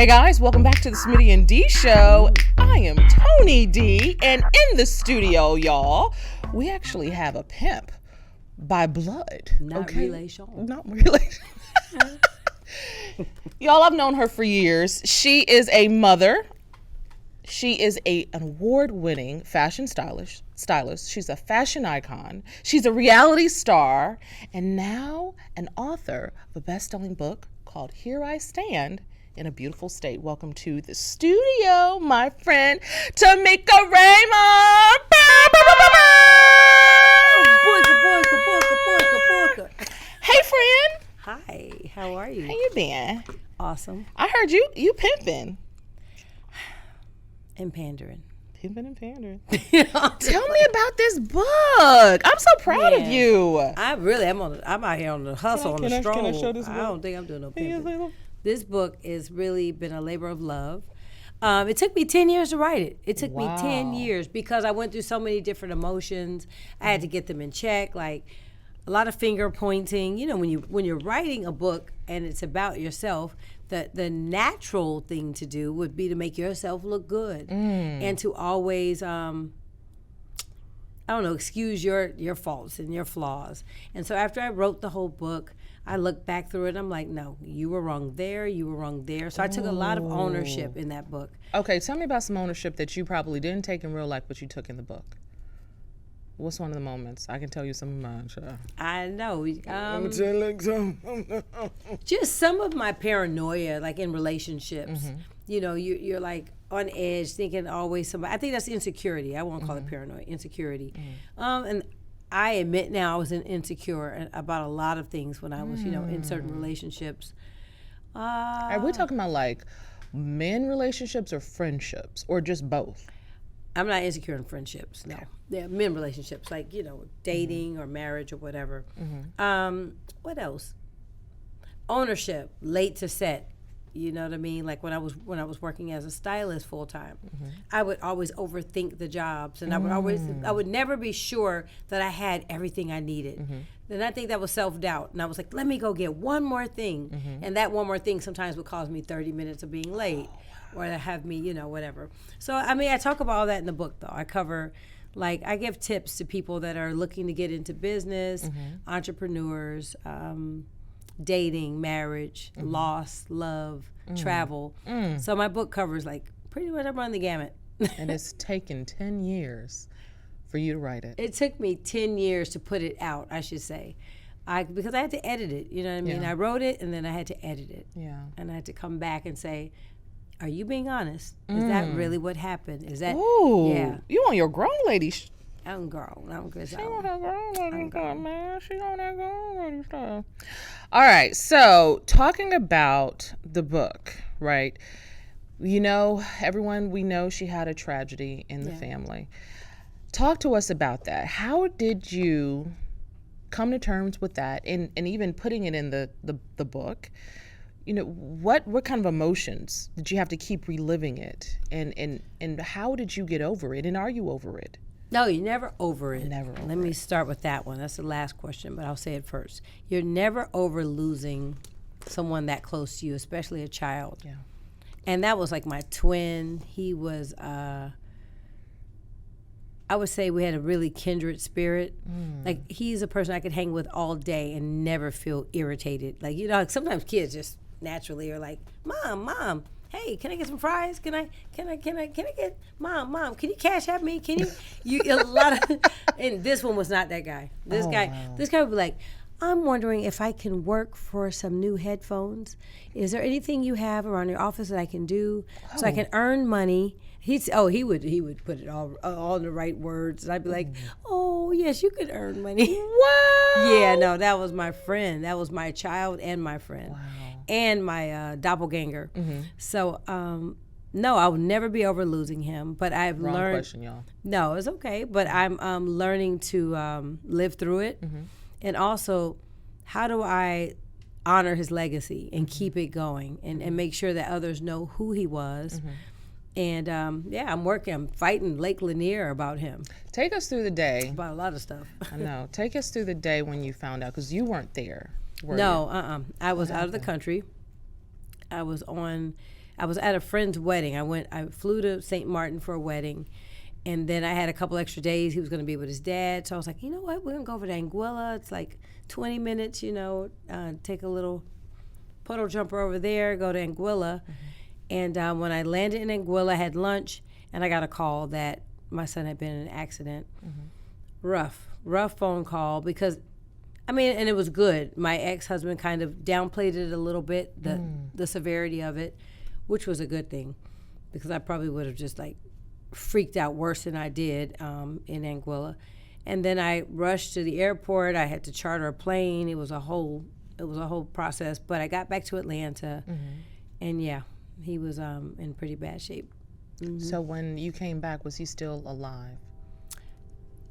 Hey guys, welcome back to the Smitty and Dee show. I am Toni Dee, and in the studio, y'all, we actually have a pimp by blood. Not relation. Not relation. Y'all, I've known her for years. She is a mother. She is an award-winning fashion stylist. She's a fashion icon. She's a reality star, and now an author of a best-selling book called Here I Stand in a Beautiful State. Welcome to the studio, my friend, Tameka Raymond. Hey, friend. Hi, how are you? How you been? Awesome. I heard you pimping. And pandering. Pimping and pandering. Tell me about this book. I'm so proud of you. I'm out here on the hustle, on the stroll. Can I show this book? I don't think I'm doing no pimping. This book has really been a labor of love. It took me 10 years to write it. It took me 10 years because I went through so many different emotions. I had to get them in check, like a lot of finger pointing. You know, when you're writing a book and it's about yourself, the natural thing to do would be to make yourself look good and to always, excuse your faults and your flaws. And so after I wrote the whole book, I looked back through it. I'm like, no, you were wrong there. You were wrong there. So I took a lot of ownership in that book. Okay, tell me about some ownership that you probably didn't take in real life, but you took in the book. What's one of the moments? I can tell you some of mine, sure. I know. Just some of my paranoia, like in relationships. Mm-hmm. You know, you're like on edge, thinking always somebody. I think that's insecurity. I won't call it paranoia. Insecurity. Mm-hmm. And I admit now I was insecure about a lot of things when I was, in certain relationships. Are we talking about like men relationships or friendships or just both? I'm not insecure in friendships, no. Yeah, men relationships, like, dating or marriage or whatever. Mm-hmm. What else? Ownership, late to set. You know what I mean? Like when I was working as a stylist full time, I would always overthink the jobs, and I would never be sure that I had everything I needed. Then I think that was self-doubt, and I was like, let me go get one more thing, and that one more thing sometimes would cause me 30 minutes of being late, or to have me, whatever. So I mean, I talk about all that in the book, though. I cover, like, I give tips to people that are looking to get into business, entrepreneurs. Dating, marriage, loss, love, travel. So my book covers like pretty much I run the gamut. And it's taken 10 years for you to write it. It took me 10 years to put it out, I should say. Because I had to edit it, you know what I mean? Yeah. I wrote it and then I had to edit it. Yeah. And I had to come back and say, are you being honest? Is that really what happened? Is that yeah. You on your grown lady I'm grown. I'm good. She on that grown lady stuff, man. She on that grown lady stuff. All right. So talking about the book, right? Everyone, we know she had a tragedy in the family. Talk to us about that. How did you come to terms with that, and even putting it in the book? What kind of emotions did you have to keep reliving it, and how did you get over it, and are you over it? No, you're never over it. Never over Let me start with that one. That's the last question, but I'll say it first. You're never over losing someone that close to you, especially a child. Yeah. And that was like my twin. He was, I would say we had a really kindred spirit. Like, he's a person I could hang with all day and never feel irritated. Like, sometimes kids just naturally are like, Mom, hey, can I get some fries? Can I get Mom, can you cash at me? Can you a lot of and this one was not that guy. This guy would be like, I'm wondering if I can work for some new headphones. Is there anything you have around your office that I can do so I can earn money? He would put it all in the right words. And I'd be like, oh, yes, you could earn money. Wow. Yeah, no, that was my friend. That was my child and my friend. Wow. And my doppelganger. So, no, I would never be over losing him. But I've Wrong learned. Question, y'all. No, it's okay. But I'm learning to live through it. And also, how do I honor his legacy and keep it going and make sure that others know who he was. And I'm fighting Lake Lanier about him. Take us through the day. About a lot of stuff. I know. Take us through the day when you found out, because you weren't there. I was out of the country. I I was at a friend's wedding. I flew to St. Martin for a wedding, and then I had a couple extra days. He was going to be with his dad, so I was like, you know what, we're going to go over to Anguilla. It's like 20 minutes, take a little puddle jumper over there, go to Anguilla. And when I landed in Anguilla, I had lunch, and I got a call that my son had been in an accident. Rough phone call because, and it was good. My ex-husband kind of downplayed it a little bit, the severity of it, which was a good thing because I probably would have just like freaked out worse than I did in Anguilla. And then I rushed to the airport. I had to charter a plane. It was a whole process. But I got back to Atlanta, and yeah, he was in pretty bad shape. So when you came back, was he still alive?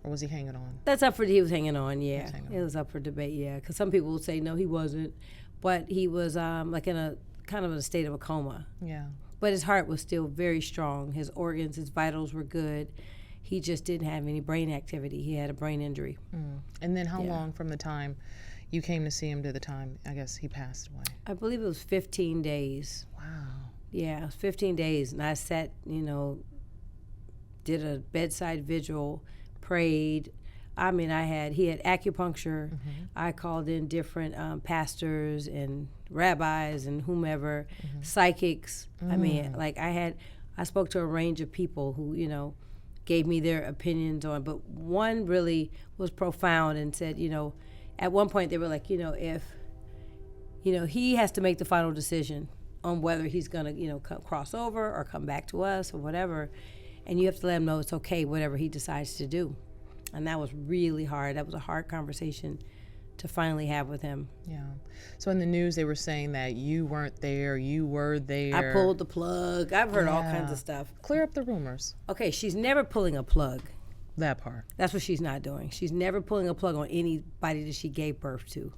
Or was he hanging on? He was hanging on, yeah. It was up for debate, yeah. Because some people would say, no, he wasn't. But he was like in a kind of a state of a coma. Yeah. But his heart was still very strong. His organs, his vitals were good. He just didn't have any brain activity. He had a brain injury. And then how long from the time you came to see him to the time, I guess, he passed away? I believe it was 15 days. Wow. Yeah, it was 15 days. And I sat, did a bedside vigil, prayed. He had acupuncture. I called in different pastors and rabbis and whomever, psychics. I spoke to a range of people who, gave me their opinions on, but one really was profound and said, at one point they were like, if, he has to make the final decision on whether he's going to, cross over or come back to us or whatever. And you have to let him know it's okay, whatever he decides to do. And that was really hard. That was a hard conversation to finally have with him. Yeah. So in the news, they were saying that you weren't there, you were there. I pulled the plug. I've heard all kinds of stuff. Clear up the rumors. Okay, she's never pulling a plug. That part. That's what she's not doing. She's never pulling a plug on anybody that she gave birth to.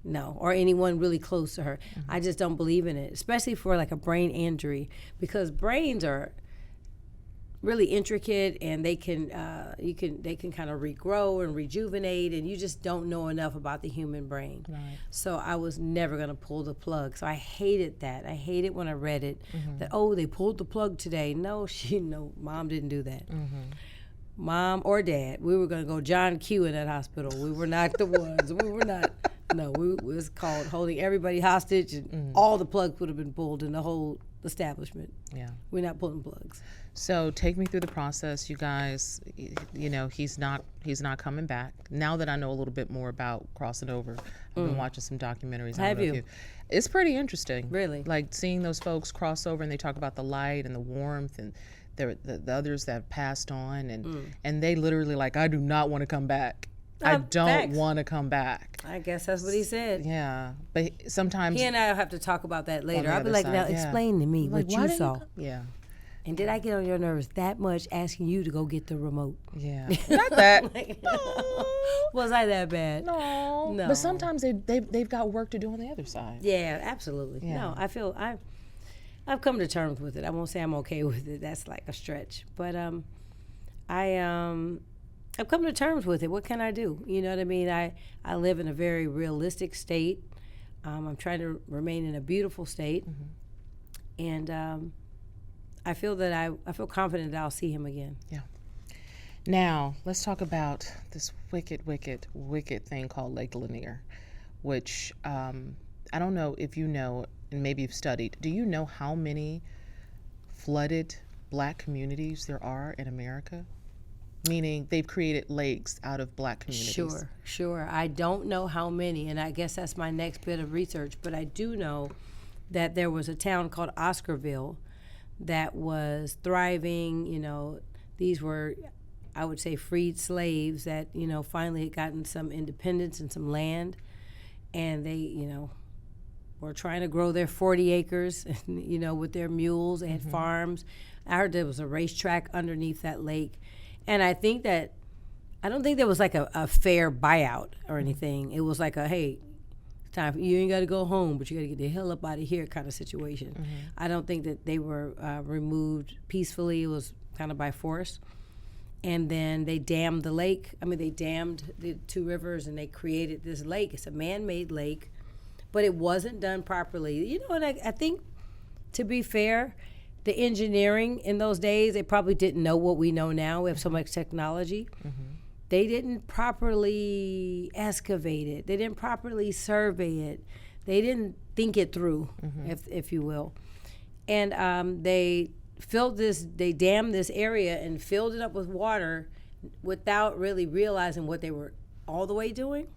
No, or anyone really close to her. I just don't believe in it, especially for like a brain injury, because brains are really intricate and they can kind of regrow and rejuvenate, and you just don't know enough about the human brain. Right. So I was never going to pull the plug. So I hated that. I hated when I read it that, they pulled the plug today. No, Mom didn't do that. Mom or Dad, we were going to go John Q in that hospital. We were not the ones. We were not. No, it was called holding everybody hostage, and all the plugs would have been pulled in the whole establishment. Yeah. We're not pulling plugs. So take me through the process, you guys. He's not coming back. Now that I know a little bit more about crossing over, I've been watching some documentaries. Have you? It's pretty interesting. Really? Like seeing those folks cross over and they talk about the light and the warmth and the others that have passed on and they literally like, I do not want to come back. I don't want to come back. I guess that's what he said. Yeah, but sometimes he and I will have to talk about that later. I'll be like, now explain to me what you saw. Yeah. And did I get on your nerves that much asking you to go get the remote? Yeah. Not that. Was I that bad? No. But sometimes they've got work to do on the other side. Yeah, absolutely. Yeah. No, I feel I've come to terms with it. I won't say I'm okay with it. That's like a stretch. But I've come to terms with it. What can I do? You know what I mean? I live in a very realistic state. I'm trying to remain in a beautiful state. And I feel that I feel confident that I'll see him again. Yeah. Now, let's talk about this wicked thing called Lake Lanier, which I don't know if you know, and maybe you've studied. Do you know how many flooded Black communities there are in America? Meaning they've created lakes out of Black communities. Sure. I don't know how many, and I guess that's my next bit of research, but I do know that there was a town called Oscarville that was thriving. These were, I would say, freed slaves that, finally had gotten some independence and some land, and they, were trying to grow their 40 acres, with their mules. They had farms. I heard there was a racetrack underneath that lake. And I don't think there was like a fair buyout or anything. It was like hey, it's time, you ain't got to go home, but you got to get the hell up out of here kind of situation. I don't think that they were removed peacefully. It was kind of by force. And then they dammed the lake. They dammed the two rivers and they created this lake. It's a man-made lake, but it wasn't done properly. And I think to be fair, the engineering in those days, they probably didn't know what we know now. We have so much technology. They didn't properly excavate it. They didn't properly survey it. They didn't think it through, if you will. And they dammed this area and filled it up with water without really realizing what they were all the way doing.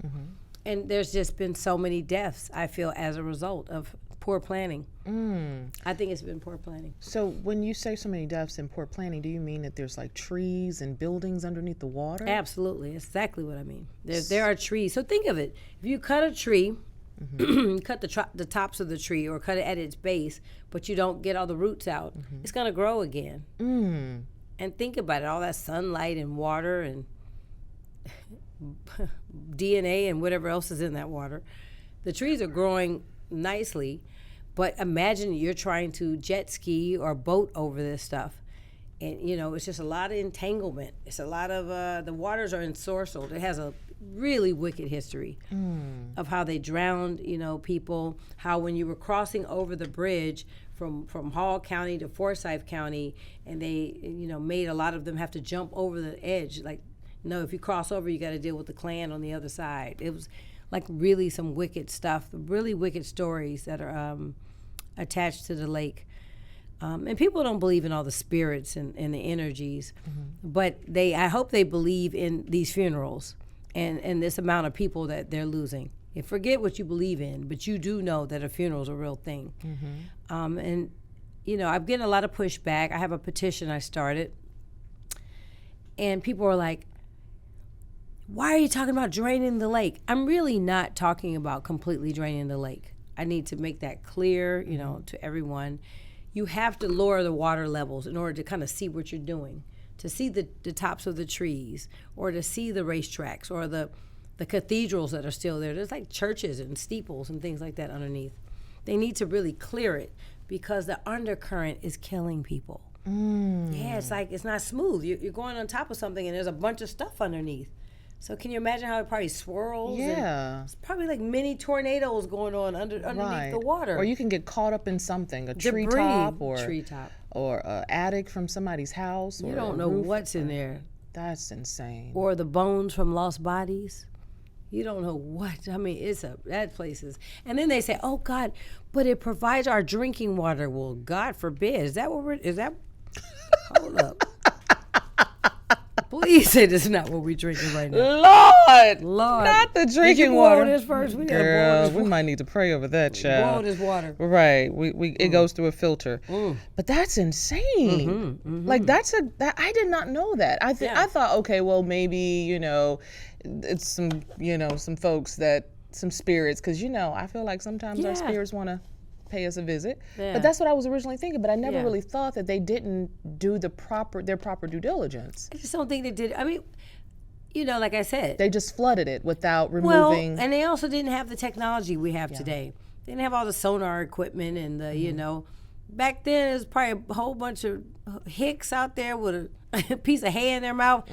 And there's just been so many deaths, I feel, as a result of poor planning. I think it's been poor planning. So when you say so many deaths and poor planning, do you mean that there's like trees and buildings underneath the water? Absolutely. That's exactly what I mean. There are trees. So think of it. If you cut a tree, cut the tops of the tree or cut it at its base, but you don't get all the roots out, it's going to grow again. And think about it, all that sunlight and water and DNA and whatever else is in that water. The trees are growing nicely, but imagine you're trying to jet ski or boat over this stuff. And, it's just a lot of entanglement. It's a lot of, the waters are ensorcelled. It has a really wicked history of how they drowned, people, how when you were crossing over the bridge from Hall County to Forsyth County, and they, made a lot of them have to jump over the edge. Like, no, if you cross over, you got to deal with the Klan on the other side. It was like really some wicked stuff, really wicked stories that are attached to the lake. And people don't believe in all the spirits and the energies, but I hope they believe in these funerals and this amount of people that they're losing. And forget what you believe in, but you do know that a funeral is a real thing. And, I'm getting a lot of pushback. I have a petition I started, and people are like, why are you talking about draining the lake? I'm really not talking about completely draining the lake. I need to make that clear, to everyone. You have to lower the water levels in order to kind of see what you're doing, to see the tops of the trees, or to see the racetracks, or the cathedrals that are still there. There's like churches and steeples and things like that underneath. They need to really clear it because the undercurrent is killing people. Yeah, it's like it's not smooth. You're going on top of something and there's a bunch of stuff underneath. So can you imagine how it probably swirls? Yeah. It's probably like mini tornadoes going on underneath the water. Or you can get caught up in something, a treetop or an attic from somebody's house. You or don't know roof. what's in there. That's insane. Or the bones from lost bodies. You don't know what. I mean, that place is. And then they say, oh, God, but it provides our drinking water. Well, God forbid. Is that? Hold up. Please say this is not what we're drinking right now. Lord, not the drinking water. Boil this first? We gotta Girl, boil this we might need to pray over that, child. Boil this water. Right, it goes through a filter. But that's insane. Like I did not know that. I thought, okay, well maybe it's some folks that some spirits, because I feel like sometimes our spirits want to pay us a visit. But that's what I was originally thinking, but I never really thought that they didn't do their proper due diligence. I just don't think they did. I mean, like I said, they just flooded it without removing. Well, and they also didn't have the technology we have today. They didn't have all the sonar equipment and the back then it was probably a whole bunch of hicks out there with a piece of hay in their mouth,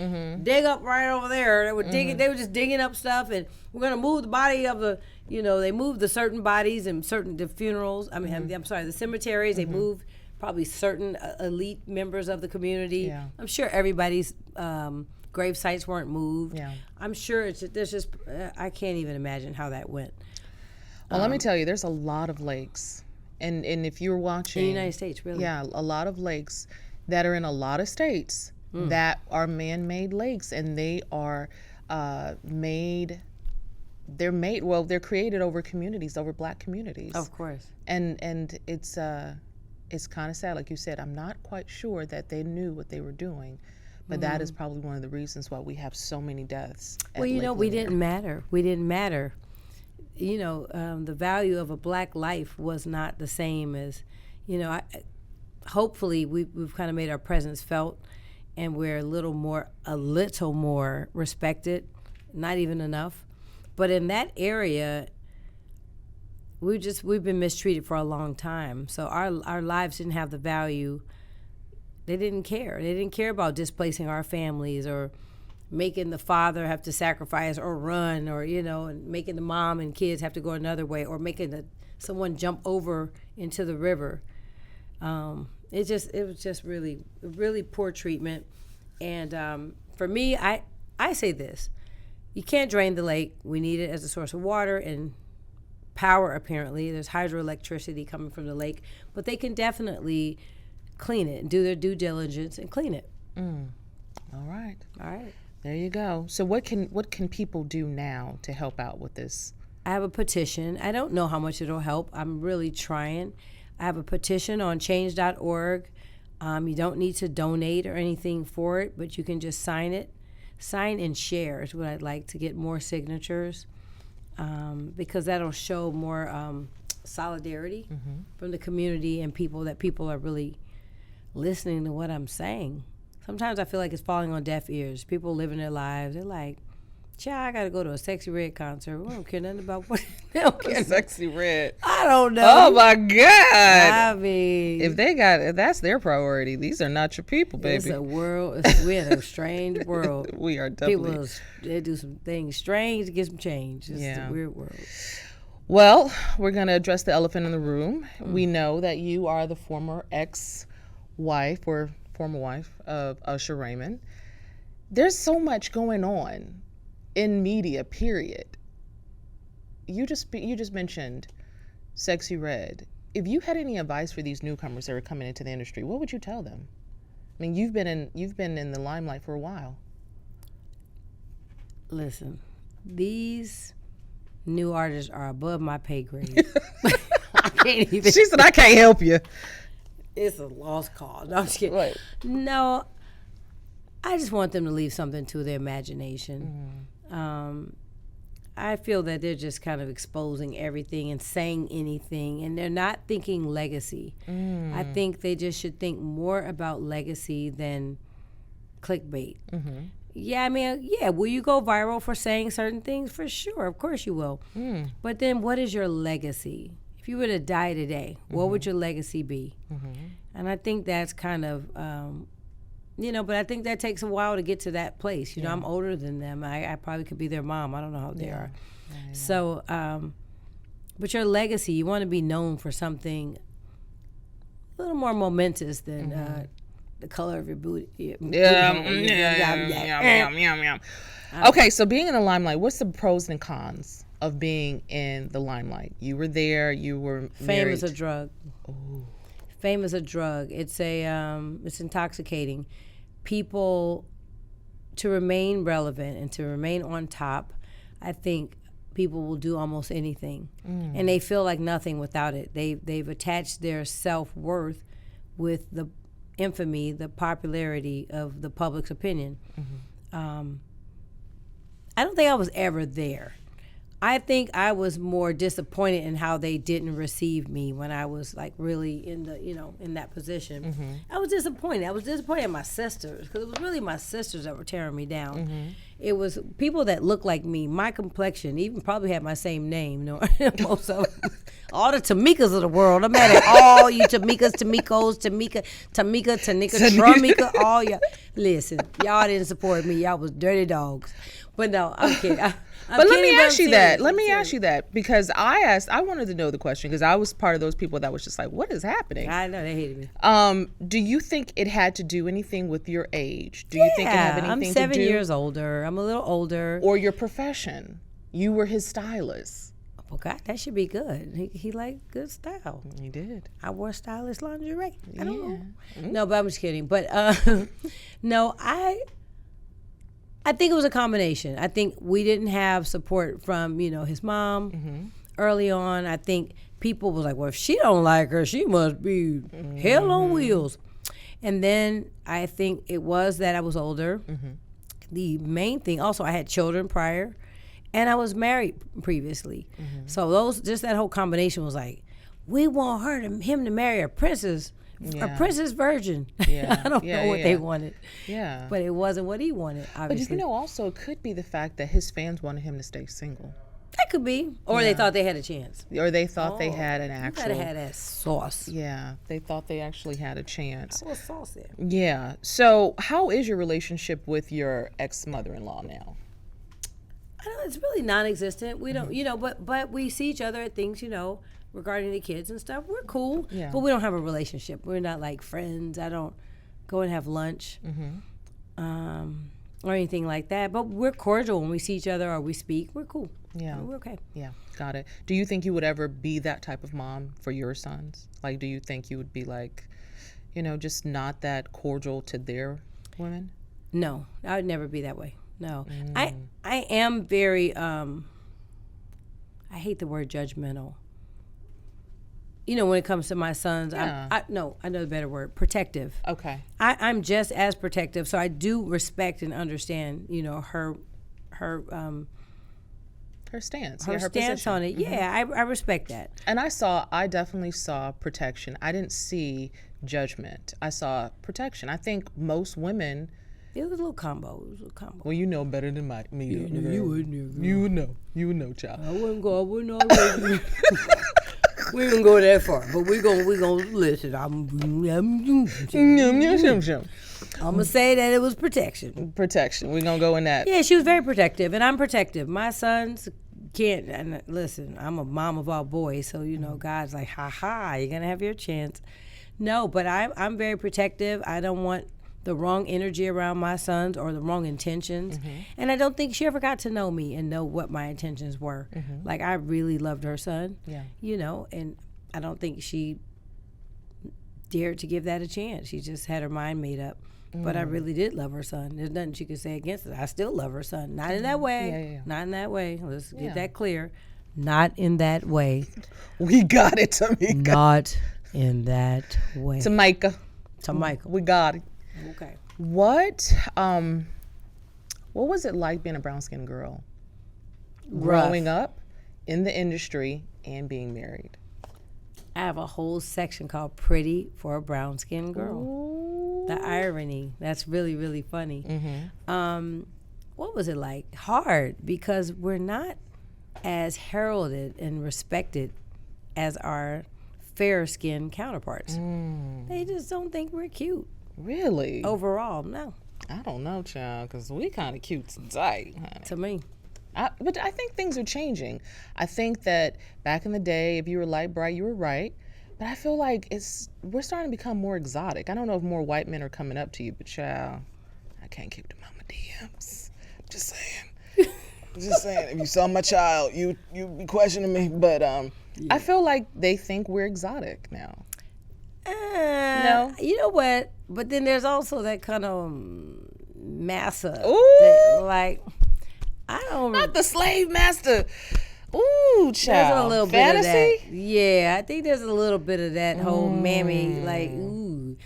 dig up right over there. They were digging. They were just digging up stuff, and we're gonna move the body of the. They moved the certain bodies and the funerals. I mean, I'm sorry, the cemeteries. They moved probably certain elite members of the community. Yeah. I'm sure everybody's grave sites weren't moved. Yeah. I'm sure there's just I can't even imagine how that went. Well, let me tell you, there's a lot of lakes, and if you're watching in the United States, really, a lot of lakes that are in a lot of states that are man-made lakes, and they are made. They're created over communities, over Black communities. Of course. And it's kind of sad, like you said. I'm not quite sure that they knew what they were doing, but that is probably one of the reasons why we have so many deaths. Well, we didn't matter. We didn't matter. The value of a Black life was not the same as, hopefully we've kind of made our presence felt, and we're a little more respected, not even enough. But in that area, we've been mistreated for a long time. So our lives didn't have the value. They didn't care. They didn't care about displacing our families or making the father have to sacrifice or run, or and making the mom and kids have to go another way, or making someone jump over into the river. It was just really poor treatment. And for me, I say this: you can't drain the lake. We need it as a source of water and power. Apparently, there's hydroelectricity coming from the lake, but they can definitely clean it and do their due diligence and clean it. All right. All right. There you go. So what can people do now to help out with this? I have a petition. I don't know how much it'll help. I'm really trying. I have a petition on change.org. You don't need to donate or anything for it, but you can just sign it. Sign and share is what I'd like, to get more signatures, because that'll show more solidarity from the community and people are really listening to what I'm saying. Sometimes I feel like it's falling on deaf ears. People living their lives. They're like, child, I got to go to a Sexy Red concert. We don't care nothing about what. They don't care. Sexy Red. I don't know. Oh, my God. I mean. If that's their priority, these are not your people, baby. It's a world. We're in a strange world. We are definitely. People, they do some things strange to get some change. It's a weird world. Well, we're going to address the elephant in the room. We know that you are the former ex-wife or former wife of Usher Raymond. There's so much going on in media, period. You just mentioned Sexy Red. If you had any advice for these newcomers that are coming into the industry, what would you tell them? I mean, you've been in the limelight for a while. Listen, these new artists are above my pay grade. I can't even. She said, I can't help you. It's a lost cause. No, I'm just kidding. Right. No, I just want them to leave something to their imagination. I feel that they're just kind of exposing everything and saying anything, and they're not thinking legacy. I think they just should think more about legacy than clickbait. Yeah, I mean, will you go viral for saying certain things? For sure, of course you will. But then what is your legacy? If you were to die today, what would your legacy be? And I think that's kind of, but I think that takes a while to get to that place. You know, I'm older than them. I probably could be their mom. I don't know how they are. So, but your legacy, you want to be known for something a little more momentous than the color of your booty. Okay, so being in the limelight, what's the pros and cons of being in the limelight? You were there, you were married. Fame is a drug. Ooh. Fame is a drug. It's it's intoxicating. People, to remain relevant and to remain on top, I think people will do almost anything, and they feel like nothing without it. They've attached their self-worth with the infamy, the popularity of the public's opinion. I don't think I was ever there. I think I was more disappointed in how they didn't receive me when I was like really in the, in that position. I was disappointed. I was disappointed in my sisters, because it was really my sisters that were tearing me down. It was people that looked like me, my complexion, even probably had my same name. Most of them. All the Tamekas of the world. I'm mad at all you Tamekas, Tamekos, Tamika, Tanika, Trumika, all y'all. Listen, y'all didn't support me. Y'all was dirty dogs. But no, I'm kidding. But let me ask you that. Let me ask you that, because I wanted to know the question, because I was part of those people that was just like, what is happening? I know, they hated me. Do you think it had to do anything with your age? Do you think it had anything to do? I'm 7 years older. I'm a little older. Or your profession? You were his stylist. Oh God, that should be good. He liked good style. He did. I wore stylish lingerie. I don't know. No, but I'm just kidding. But no, I think it was a combination. I think we didn't have support from, his mom early on. I think people was like, well, if she don't like her, she must be hell on wheels. And then I think it was that I was older. The main thing, also I had children prior, and I was married previously. So that whole combination was like, we want him to marry a princess. A princess virgin. I don't know what they wanted. But it wasn't what he wanted, obviously. But also it could be the fact that his fans wanted him to stay single. That could be. Or they thought they had a chance. Or they thought they had an actual. You gotta have that sauce. Yeah, they thought they actually had a chance. A little sauce there. Yeah. So how is your relationship with your ex-mother-in-law now? I know it's really non-existent. We don't, but we see each other at things, regarding the kids and stuff. We're cool, but we don't have a relationship. We're not like friends. I don't go and have lunch or anything like that. But we're cordial when we see each other or we speak. We're cool. Yeah. We're okay. Yeah, got it. Do you think you would ever be that type of mom for your sons? Like, do you think you would be like, just not that cordial to their women? No, I would never be that way. No. I am very, I hate the word judgmental. When it comes to my sons, Yeah. I know the better word, protective. Okay. I'm just as protective, so I do respect and understand, her stance. her Her stance position. on it. Yeah, I respect that. And I definitely saw protection. I didn't see judgment. I saw protection. I think most women. It was a little combo. Well, you know better than me. Yeah, you would know. You would know, child. I wouldn't already. We wouldn't go that far, but we gonna listen. I'm gonna say that it was protection. Protection. We're gonna go in that. Yeah, she was very protective, and I'm protective. My sons can't. And listen, I'm a mom of all boys, so God's like, ha, you're gonna have your chance. No, but I'm very protective. I don't want the wrong energy around my sons or the wrong intentions. And I don't think she ever got to know me and know what my intentions were. Like, I really loved her son, and I don't think she dared to give that a chance. She just had her mind made up. But I really did love her son. There's nothing she could say against it. I still love her son. Not in that way. Yeah. Not in that way. Let's get that clear. Not in that way. We got it, Tameka. Not in that way. Tameka. We got it. Okay. What was it like being a brown-skinned girl? Rough. Growing up in the industry and being married? I have a whole section called Pretty for a Brown-Skinned Girl. Ooh. The irony. That's really, really funny. What was it like? Hard, because we're not as heralded and respected as our fair-skinned counterparts. They just don't think we're cute. Really? Overall, no. I don't know, child, because we kind of cute tonight, honey. To me. But I think things are changing. I think that back in the day, if you were light bright, you were right. But I feel like we're starting to become more exotic. I don't know if more white men are coming up to you, but child, I can't keep them on my DMs. Just saying. Just saying. If you saw my child, you'd be questioning me. But I feel like they think we're exotic now. No. You know what? But then there's also that kind of massa. Ooh. Like, I don't. Not the slave master. Ooh, child. There's a little Fantasy? bit of that. Yeah, I think there's a little bit of that whole mammy, like, ooh,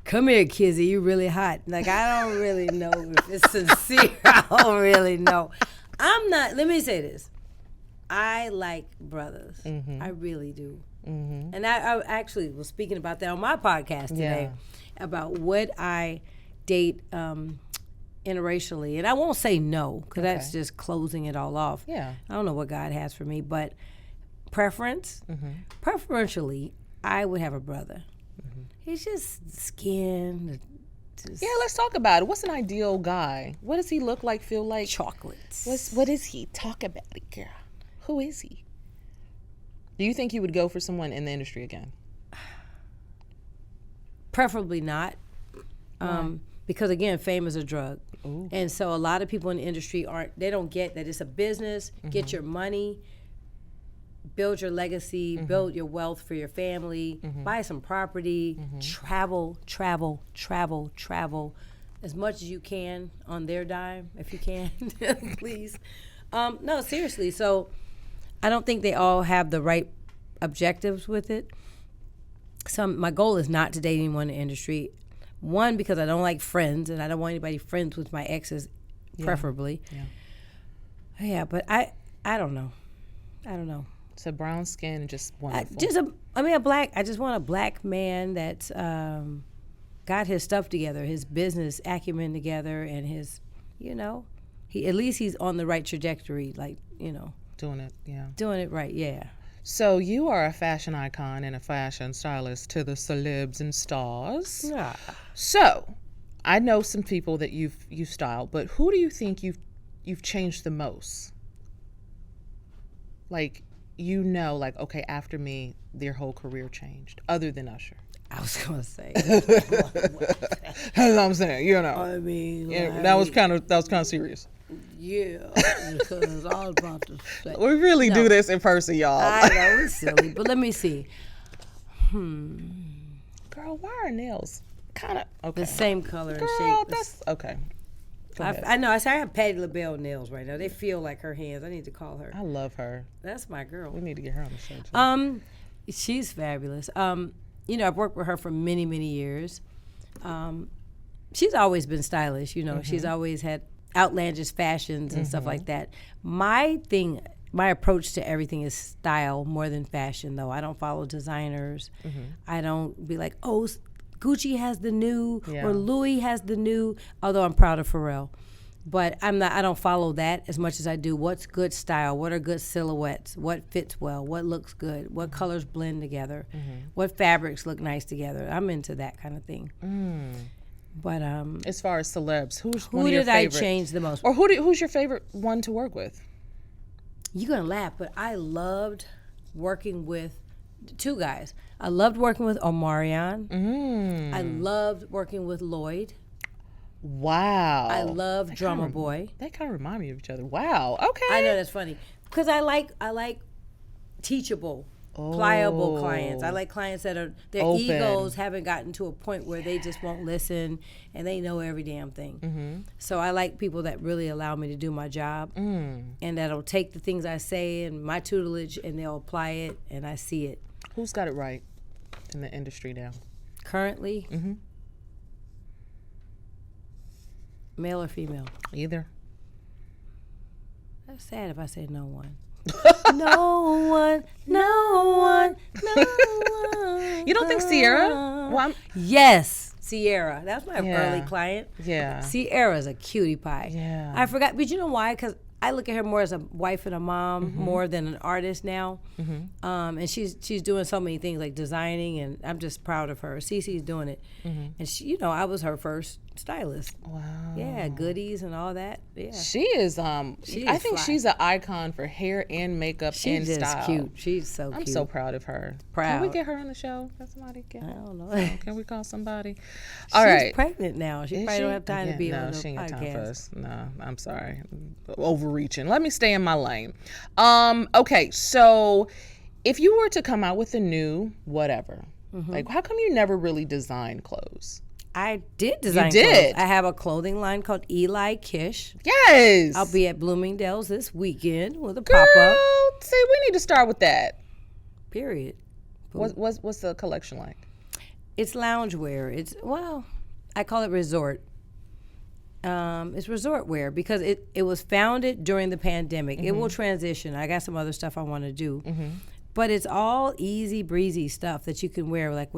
come here, Kizzy, you really hot. Like, I don't really know if it's sincere. I don't really know. Let me say this. I like brothers. I really do. And I actually was speaking about that on my podcast today, about would I date interracially. And I won't say no, because that's just closing it all off. Yeah. I don't know what God has for me, but preferentially, I would have a brother. He's just skin. Yeah, let's talk about it. What's an ideal guy? What does he look like, feel like? Chocolates. What is he? Talk about it, girl. Who is he? Do you think you would go for someone in the industry again? Preferably not. Because again, fame is a drug. Ooh. And so a lot of people in the industry they don't get that it's a business, get your money, build your legacy, build your wealth for your family, buy some property, travel as much as you can on their dime, if you can, please. No, seriously. So I don't think they all have the right objectives with it. My goal is not to date anyone in the industry. One, because I don't like friends, and I don't want anybody friends with my exes, preferably. Yeah, but I don't know. So brown skin, just wonderful. I just want a black man that's got his stuff together, his business acumen together, and his, at least he's on the right trajectory, doing it, yeah. Doing it right, yeah. So you are a fashion icon and a fashion stylist to the celebs and stars. Yeah. So I know some people that you've styled, but who do you think you've changed the most like, you know, like, okay, after me, their whole career changed, other than Usher? I was gonna say. That's what I'm saying. You know, I mean, yeah, like, that was kind of serious. yeah, because I was about to say. We really do this in person, y'all. I know it's silly, but let me see. Girl, why are nails kind of okay? The same color and Girl, shape. that's okay. Go ahead. I know. I say I have Patti LaBelle nails right now. They feel like her hands. I need to call her. I love her. That's my girl. We need to get her on the show too. She's fabulous. You know, I've worked with her for many, many years. She's always been stylish. You know, she's always had outlandish fashions and stuff like that. My approach to everything is style more than fashion, though. I don't follow designers. I don't be like, oh, Gucci has the new or Louis has the new, although I'm proud of Pharrell. But I don't follow that as much as I do what's good style, what are good silhouettes, what fits well, what looks good, what colors blend together, what fabrics look nice together. I'm into that kind of thing. But as far as celebs, who one of your did favorite? I change the most? Or who's your favorite one to work with? You're gonna laugh, but I loved working with two guys. I loved working with Omarion. I loved working with Lloyd. Wow. I love Drummer Boy. They kind of remind me of each other. Wow. Okay. I know, that's funny because I like teachable, pliable clients. I like clients that are their open. Egos haven't gotten to a point where they just won't listen and they know every damn thing. So I like people that really allow me to do my job and that'll take the things I say and my tutelage and they'll apply it and I see it. Who's got it right in the industry now? Currently? Male or female? Either. That's sad if I say no one. No one. You don't think Sierra? Well, yes, Sierra. That's my early client. Yeah. Sierra's a cutie pie. Yeah. I forgot, but you know why? Because I look at her more as a wife and a mom more than an artist now. And she's doing so many things like designing, and I'm just proud of her. Cece's doing it. And she, you know, I was her first stylist. Wow. Yeah, goodies and all that. Yeah. She is I think fly. she's an icon for hair and makeup and She's style. cute. She's so cute. I'm so proud of her. Proud. Can we get her on the show? Can somebody get her? I don't know. Can we call somebody? All right. She's pregnant now. She probably don't have time to be on the she ain't got time for podcast. us. No, I'm sorry. Overreaching. Let me stay in my lane. Okay, so if you were to come out with a new whatever, like how come you never really designed clothes? I did design You did? clothes. I have a clothing line called Eli Kish. Yes. I'll be at Bloomingdale's this weekend with a Girl, pop-up. see, we need to start with that. Period. What's the collection like? It's loungewear. I call it resort. It's resort wear because it was founded during the pandemic. It will transition. I got some other stuff I want to do. But it's all easy breezy stuff that you can wear like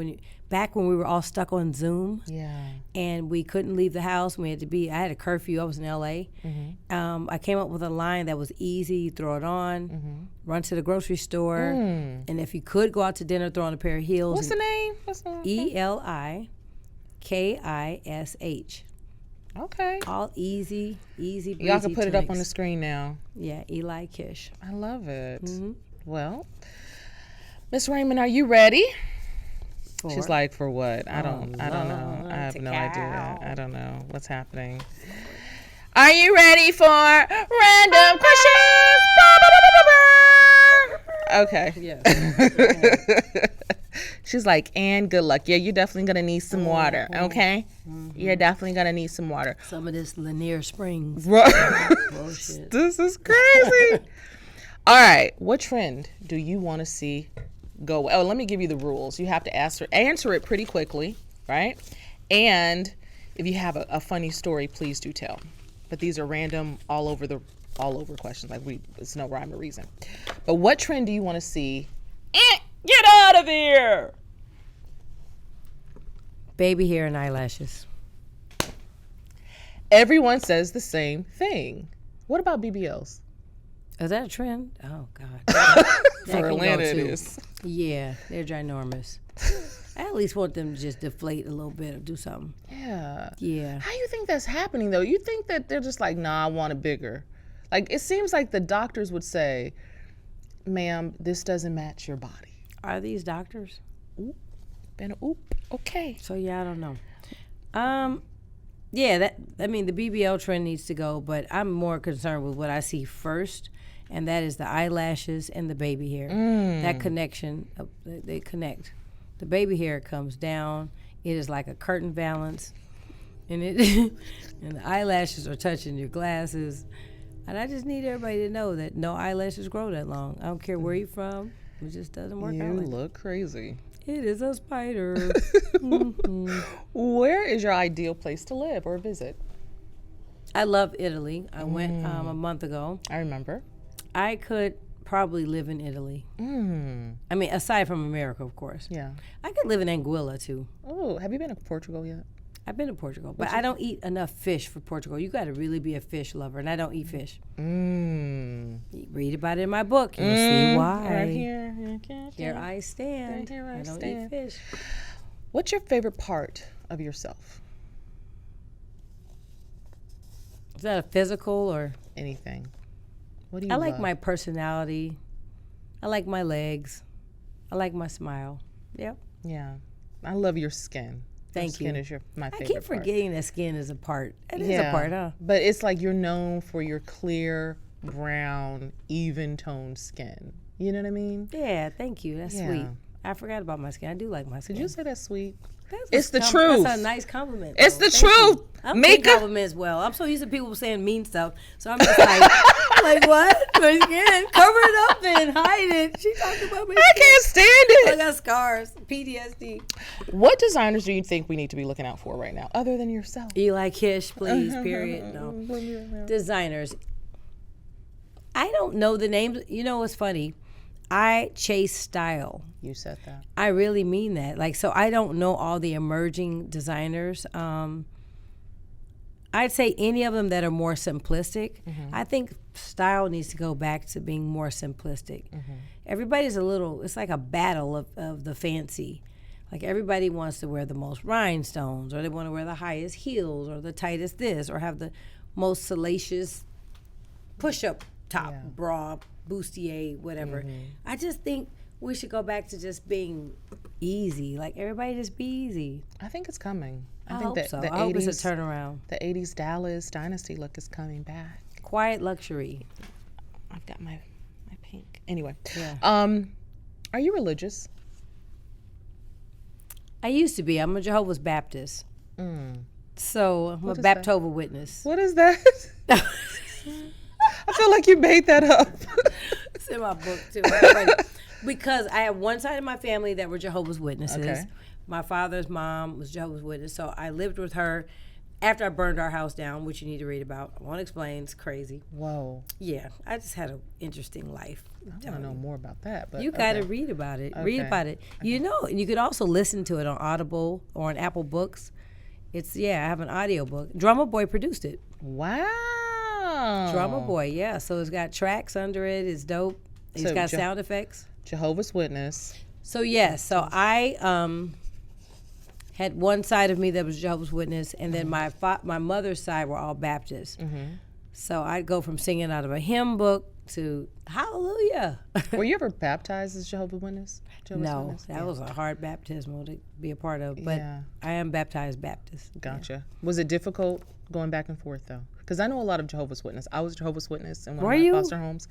back when we were all stuck on Zoom. Yeah. And we couldn't leave the house. I had a curfew. I was in LA. I came up with a line that was easy. You throw it on, run to the grocery store, and if you could go out to dinner, throw on a pair of heels. What's the name? ELIKISH. Okay. All easy breezy. Y'all can put it up tunics. on the screen now. Yeah, Eli Kish. I love it. Well, Miss Raymond, are you ready? She's like, for what? I don't know. I have no idea. I don't know what's happening. Are you ready for random questions? Okay. Yes. She's like, and good luck. Yeah, you're definitely gonna need some water. Okay. You're definitely gonna need some water. Some of this Lanier Springs. Bullshit. This is crazy. All right. What trend do you want to see go? Oh, let me give you the rules. You have to answer it pretty quickly, right? And if you have a funny story, please do tell. But these are random, all over questions. Like it's no rhyme or reason. But what trend do you want to see? Get out of here! Baby hair and eyelashes. Everyone says the same thing. What about BBLs? Is that a trend? Oh, God. For Atlanta, it is. Yeah, they're ginormous. I at least want them to just deflate a little bit or do something. Yeah. Yeah. How do you think that's happening, though? You think that they're just like, nah, I want it bigger. Like, it seems like the doctors would say, ma'am, this doesn't match your body. Are these doctors? Oop, been oop. Okay. So yeah, I don't know. Yeah, the BBL trend needs to go, but I'm more concerned with what I see first, and that is the eyelashes and the baby hair. That connection, they connect. The baby hair comes down. It is like a curtain valance, and and the eyelashes are touching your glasses. And I just need everybody to know that no eyelashes grow that long. I don't care where you're from. It just doesn't work out. You look crazy. It is a spider. Where is your ideal place to live or visit? I love Italy. I went a month ago. I remember. I could probably live in Italy. I mean, aside from America, of course. Yeah. I could live in Anguilla, too. Oh, have you been to Portugal yet? I've been to Portugal, but I don't eat enough fish for Portugal. You got to really be a fish lover, and I don't eat fish. Read about it in my book. You'll see why. Right here. Here I stand. Here I don't stand. eat fish. What's your favorite part of yourself? Is that a physical or? Anything. What do you I like love? my personality. I like my legs. I like my smile. Yep. Yeah. I love your skin. Thank your you. Skin is my favorite I keep part. forgetting that skin is a part. It is a part, huh? But it's like you're known for your clear, brown, even toned skin. You know what I mean? Yeah, thank you. That's Yeah. sweet. I forgot about my skin. I do like my skin. Did you say that's sweet? That's It's the That's truth. a nice compliment. It's though. the Thank truth. you. I don't Make take compliments well. I'm so used to people saying mean stuff. So I'm just like what? My skin. Cover it up and hide it. She talking about my I skin. can't stand I it. got scars. PTSD. What designers do you think we need to be looking out for right now, other than yourself? Eli Kish, please, period. No. Designers. I don't know the names. You know what's funny? I chase style. You said that. I really mean that. Like, so I don't know all the emerging designers. I'd say any of them that are more simplistic. I think style needs to go back to being more simplistic. Everybody's it's like a battle of the fancy. Like everybody wants to wear the most rhinestones, or they want to wear the highest heels, or the tightest this, or have the most salacious push-up top, bra, bustier, whatever. I just think we should go back to just being easy. Like everybody just be easy. I think it's coming. I think hope that so. the I hope 80s, it's a turnaround. The 80s Dallas Dynasty look is coming back. Quiet luxury. I've got my pink. Anyway. Yeah. Are you religious? I used to be. I'm a Jehovah's Baptist. So I'm a is that? Baptova witness. What is that? I feel like you made that up. It's in my book too. Because I have one side of my family that were Jehovah's Witnesses. Okay. My father's mom was Jehovah's Witness, so I lived with her after I burned our house down, which you need to read about. I won't explain. It's crazy. Whoa. Yeah, I just had an interesting life. I want to know more about that. But You got to read about it. Read about it. You know, and you could also listen to it on Audible or on Apple Books. I have an audio book. Drummer Boy produced it. Wow. Drummer Boy, yeah. So it's got tracks under it. It's dope. It's got sound effects. Jehovah's Witness. So so I had one side of me that was Jehovah's Witness, and then my mother's side were all Baptists. So I'd go from singing out of a hymn book to Hallelujah. Were you ever baptized as Jehovah's Witness? No, that was a hard baptismal to be a part of, but I am baptized Baptist. Gotcha. Yeah. Was it difficult going back and forth though? Because I know a lot of Jehovah's Witness. I was Jehovah's Witness in one of my foster homes.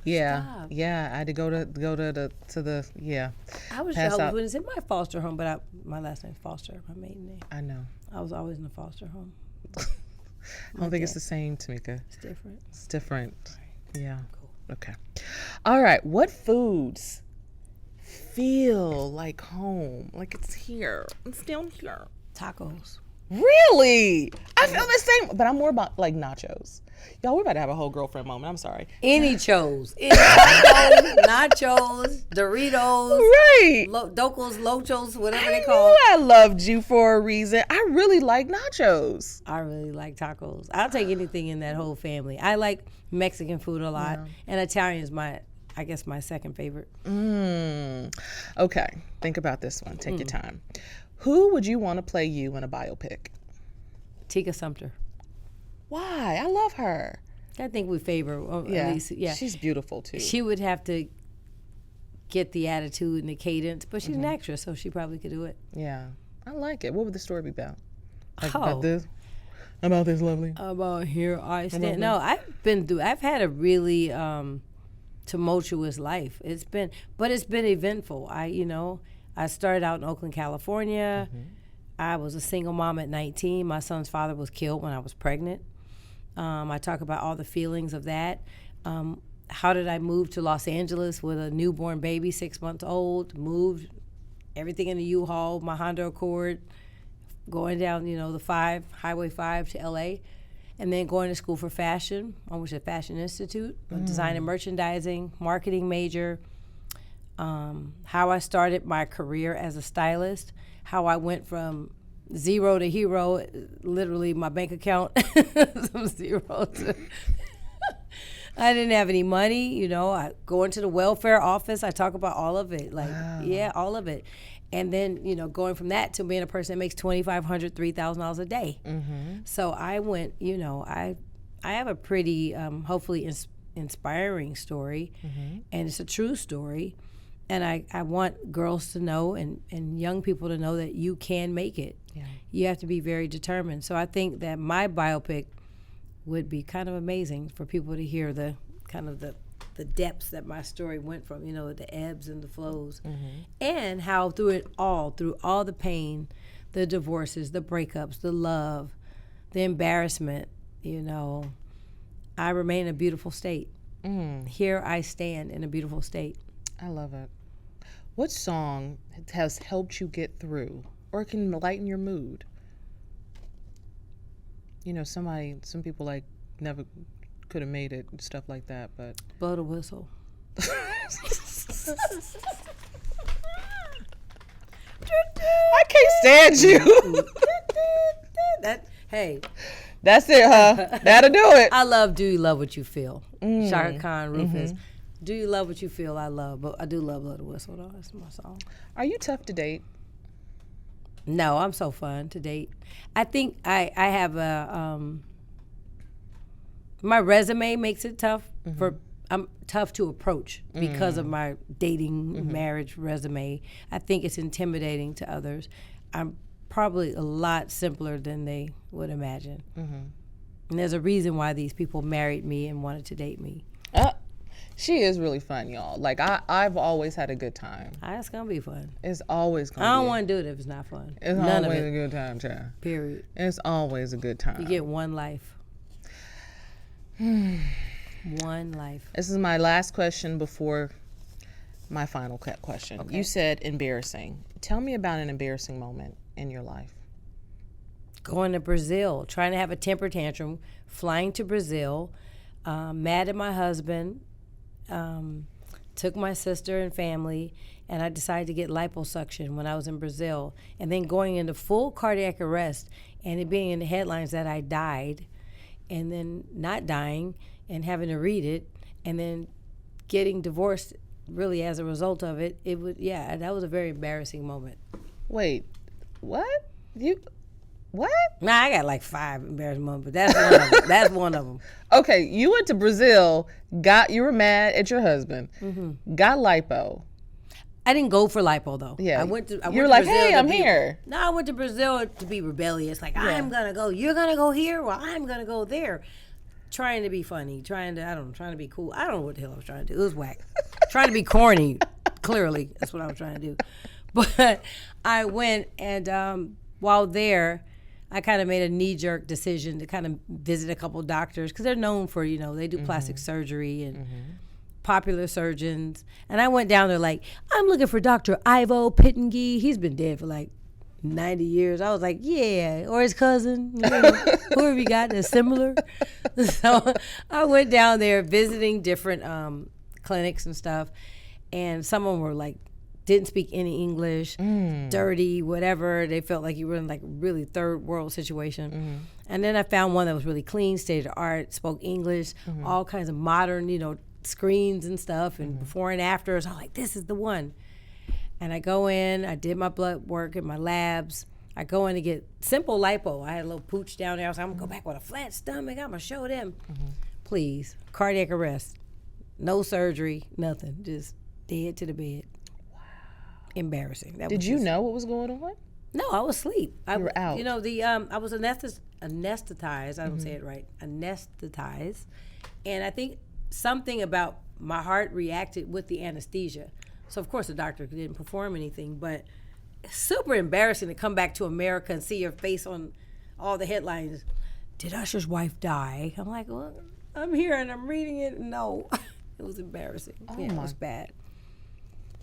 Yeah, Stop. yeah. I had to go to the I was Jehovah's Witness in my foster home, but my last name's Foster, my maiden name. I know. I was always in a foster home. I don't think it's the same, Tameka. It's different. It's different. Right. Yeah. Cool. Okay. All right. What foods feel like home? Like it's here. It's down here. Tacos. Really? I feel the same, but I'm more about like nachos. Y'all, we're about to have a whole girlfriend moment. I'm sorry. Any tacos, nachos, Doritos, Right. Docos, Lochos, whatever I they knew call. I loved you for a reason. I really like nachos. I really like tacos. I'll take anything in that whole family. I like Mexican food a lot, and Italian is my second favorite. Okay, think about this one. Take your time. Who would you want to play you in a biopic? Tika Sumpter. Why? I love her. I think we favor. At least, yeah. She's beautiful too. She would have to get the attitude and the cadence. But she's an actress, so she probably could do it. Yeah. I like it. What would the story be about? Like Oh. about this? About this lovely? About here I stand. No, I've had a really tumultuous life. It's been eventful. I started out in Oakland, California. I was a single mom at 19. My son's father was killed when I was pregnant. I talk about all the feelings of that. How did I move to Los Angeles with a newborn baby, 6 months old? Moved everything in the U-Haul, my Honda Accord, going down, the Highway 5 to LA, and then going to school for fashion. I went to Fashion Institute, design and merchandising, marketing major. How I started my career as a stylist, how I went from zero to hero, literally my bank account from zero to I didn't have any money, I go into the welfare office, I talk about all of it, all of it. And then, going from that to being a person that makes $2,500, $3,000 a day. So I went, I have a pretty, hopefully inspiring story, and it's a true story. And I want girls to know and young people to know that you can make it. Yeah. You have to be very determined. So I think that my biopic would be kind of amazing for people to hear the kind of the depths that my story went from, the ebbs and the flows, and how through all the pain, the divorces, the breakups, the love, the embarrassment, I remain in a beautiful state. Here I stand in a beautiful state. I love it. What song has helped you get through or can lighten your mood? Some people never could have made it, stuff like that, but. Blow the whistle. I can't stand you. Hey. That's it, huh? That'll do it. I love Do You Love What You Feel? Shaka Khan, Rufus. Do You Love What You Feel? I love, but I do love Blow the Whistle, though. That's my song. Are you tough to date? No, I'm so fun to date. I think I have my resume makes it tough I'm tough to approach because of my dating marriage resume. I think it's intimidating to others. I'm probably a lot simpler than they would imagine. And there's a reason why these people married me and wanted to date me. She is really fun, y'all. I've always had a good time. It's gonna be fun. It's always gonna be. I don't want to do it if it's not fun. It's None always of it. a good time, child. Period. It's always a good time. You get one life. One life. This is my last question before my final question. Okay. You said embarrassing. Tell me about an embarrassing moment in your life. Going to Brazil, trying to have a temper tantrum, flying to Brazil, mad at my husband, took my sister and family, and I decided to get liposuction when I was in Brazil, and then going into full cardiac arrest and it being in the headlines that I died, and then not dying and having to read it, and then getting divorced really as a result of it. That was a very embarrassing moment. Wait, what? What? Nah, I got like 5 embarrassing moments, but that's one of them. That's one of them. Okay, you went to Brazil, you were mad at your husband, got lipo. I didn't go for lipo though. Yeah, I went to Brazil. Hey, I'm here. No, I went to Brazil to be rebellious. I'm gonna go. You're gonna go here. Well, I'm gonna go there. Trying to be funny. Trying to be cool. I don't know what the hell I was trying to do. It was whack. Trying to be corny. Clearly, that's what I was trying to do. But I went and while there, I kind of made a knee-jerk decision to kind of visit a couple doctors because they're known for, they do plastic surgery and popular surgeons. And I went down there I'm looking for Dr. Ivo Pittengi. He's been dead for 90 years. I was like, yeah, or his cousin. Whoever you got that's similar. So I went down there visiting different clinics and stuff. And some of them were didn't speak any English, dirty, whatever. They felt like you were in really third world situation. And then I found one that was really clean, state of the art, spoke English, all kinds of modern, screens and stuff, and before and afters. I was like, this is the one. And I go in, I did my blood work and my labs. I go in to get simple lipo. I had a little pooch down there. I was like, I'm gonna go back with a flat stomach. I'm gonna show them. Please, cardiac arrest, no surgery, nothing, just Dead to the bed. Wow. Embarrassing. Did you know what was going on? No, I was asleep. You were out. You know, I was anesthetized. I don't say it right. Anesthetized. And I think something about my heart reacted with the anesthesia. So, of course, the doctor didn't perform anything. But it's super embarrassing to come back to America and see your face on all the headlines. Did Usher's wife die? I'm like, well, I'm here and I'm reading it. No. It was embarrassing. Oh, yeah, it was bad.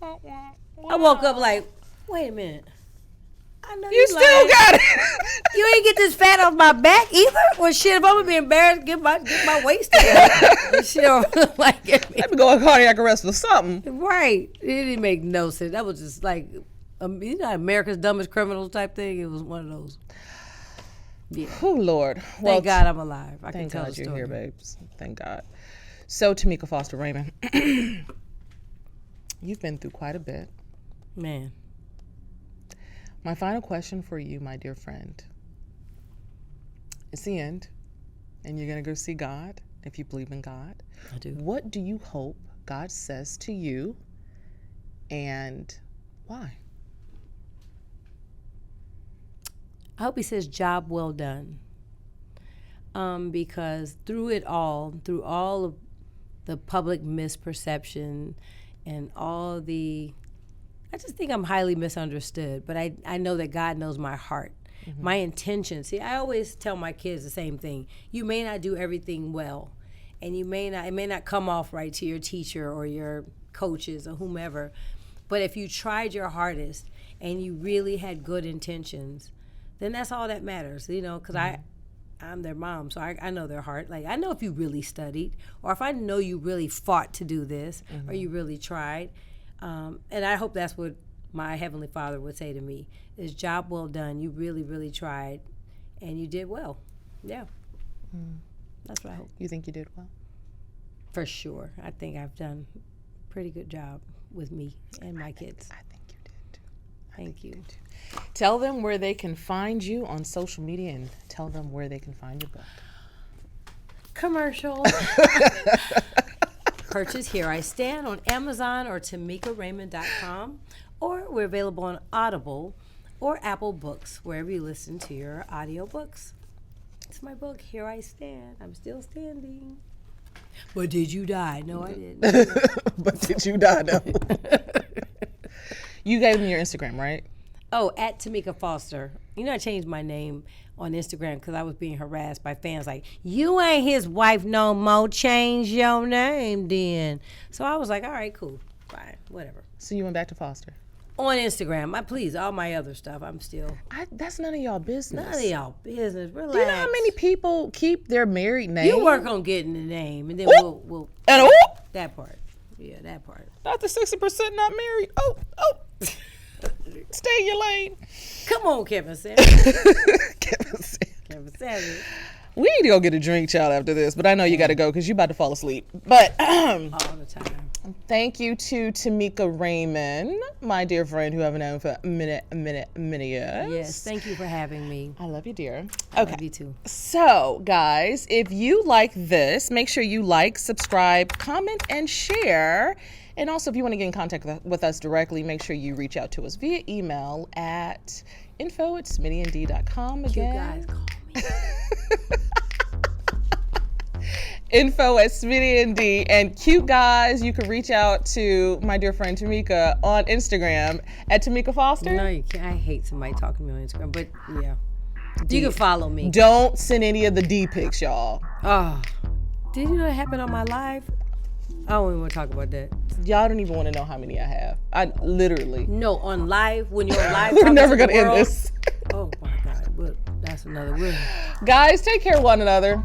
I woke up like, wait a minute. I know you still got it. You ain't get this fat off my back either? Well, shit, if I'm gonna be embarrassed, get my waist together. Shit, like, let me go on cardiac arrest or something. Right. It didn't make no sense. That was just like, you know, America's Dumbest Criminals type thing. It was one of those. Yeah. Oh, Lord. Well, thank God I'm alive. I thank can tell God the you're story. here, babes. Thank God. So, Tameka Foster Raymond, you've been through quite a bit. Man. My final question for you, my dear friend. It's the end, and you're going to go see God, if you believe in God. I do. What do you hope God says to you, and why? I hope he says, job well done. Because through it all, through all of the public misperception and all the, I just think I'm highly misunderstood, but I know that God knows my heart, my intentions. See, I always tell my kids the same thing. You may not do everything well, and it may not come off right to your teacher or your coaches or whomever, but if you tried your hardest and you really had good intentions, then that's all that matters, you know, because I'm their mom, so I know their heart. Like, I know if you really studied, or if I know you really fought to do this, or you really tried. And I hope that's what my Heavenly Father would say to me, is job well done. You really, really tried, and you did well. Yeah. That's what I hope. You think you did well? For sure. I think I've done a pretty good job with me and my kids. I think you did, too. Thank you. Tell them where they can find you on social media, and tell them where they can find your book. Commercial. Purchase Here I Stand on Amazon or TamekaRaymond.com, or we're available on Audible or Apple Books, wherever you listen to your audiobooks. It's my book, Here I Stand. I'm still standing. But did you die? No, I didn't. But did you die? No. You gave me your Instagram, right? Oh, at Tameka Foster. You know, I changed my name on Instagram because I was being harassed by fans like, you ain't his wife no more. Change your name then. So I was like, all right, cool. Fine. Whatever. So you went back to Foster? On Instagram. Please, all my other stuff, I'm still. That's none of y'all business. None of y'all business. Relax. Do you know how many people keep their married name? You work on getting the name, and then we'll and that part. Yeah, that part. Not the 60% not married. Oh. Stay in your lane. Come on, Kevin Savage. Kevin Savage. We need to go get a drink, child, after this. But I know you got to go because you're about to fall asleep. But all the time. Thank you to Tameka Raymond, my dear friend who I've known for many years. Yes, thank you for having me. I love you, dear. I Okay. love you too. So, guys, if you like this, make sure you like, subscribe, comment, and share. And also, if you want to get in contact with us directly, make sure you reach out to us via email at info@smittyand.com. Again. You guys call me. info@SmittyandD. And cute guys, you can reach out to my dear friend Tameka on Instagram at Tameka Foster. No, you can't. I hate somebody talking to me on Instagram, but yeah. You can follow me. Don't send any of the D pics, y'all. Oh, did you know that happened on my live? I don't even want to talk about that. Y'all don't even want to know how many I have. I literally. No, on live, when you're on live. We're never going to end this. Oh, my God. But that's another word. Guys, take care of one another.